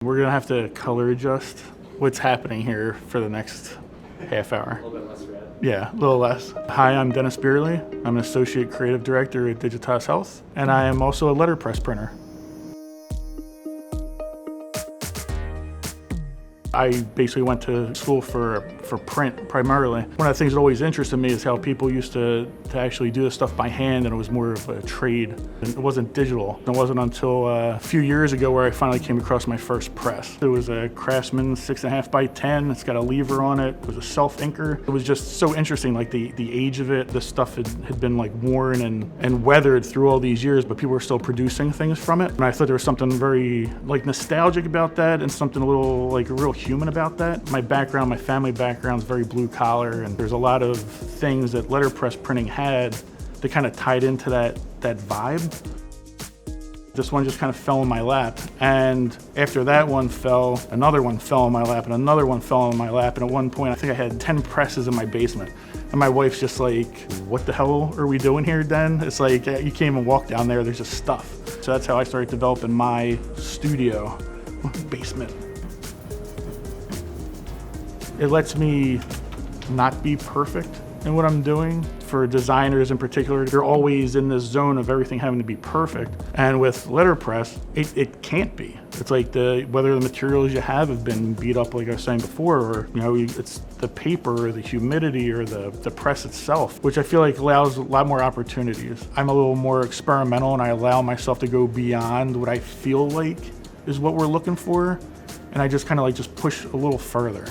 We're gonna have to color adjust what's happening here for the next half hour. A little bit less red. Yeah, a little less. Hi, I'm Dennis Beerley. I'm an Associate Creative Director at Digitas Health, and I am also a letterpress printer. I basically went to school for print primarily. One of the things that always interested me is how people used to actually do this stuff by hand, and it was more of a trade. And it wasn't digital. It wasn't until a few years ago where I finally came across my first press. It was a Craftsman 6.5 by 10. It's got a lever on it. It was a self-inker. It was just so interesting, like the age of it. The stuff had been like worn and weathered through all these years, but people were still producing things from it. And I thought there was something very like nostalgic about that, and something a little like real human about that. My background, my family background is very blue collar, and there's a lot of things that letterpress printing had that kind of tied into that vibe. This one just kind of fell in my lap, and after that one fell, another one fell in my lap, and another one fell in my lap, and at one point I think I had 10 presses in my basement. And my wife's just like, what the hell are we doing here, Den? It's like, you can't even walk down there, there's just stuff. So that's how I started developing my studio basement. It lets me not be perfect in what I'm doing. For designers in particular, they're always in this zone of everything having to be perfect. And with letterpress, it can't be. It's like whether the materials you have been beat up, like I was saying before, or it's the paper or the humidity or the press itself, which I feel like allows a lot more opportunities. I'm a little more experimental, and I allow myself to go beyond what I feel like is what we're looking for. And I just kind of like just push a little further.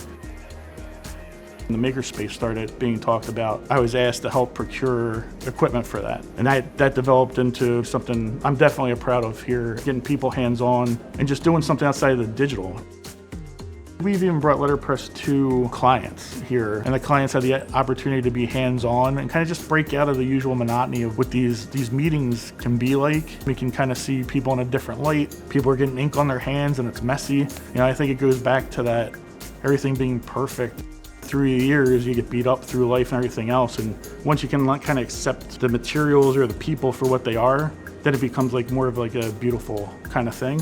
The makerspace started being talked about. I was asked to help procure equipment for that. And that developed into something I'm definitely proud of here, getting people hands-on and just doing something outside of the digital. We've even brought letterpress to clients here, and the clients had the opportunity to be hands-on and kind of just break out of the usual monotony of what these meetings can be like. We can kind of see people in a different light. People are getting ink on their hands and it's messy. I think it goes back to that, everything being perfect. Through the years, you get beat up through life and everything else, and once you can kind of accept the materials or the people for what they are, then it becomes like more of like a beautiful kind of thing.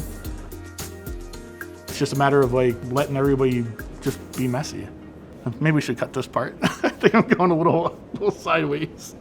It's just a matter of like letting everybody just be messy. Maybe we should cut this part. I think I'm going a little sideways.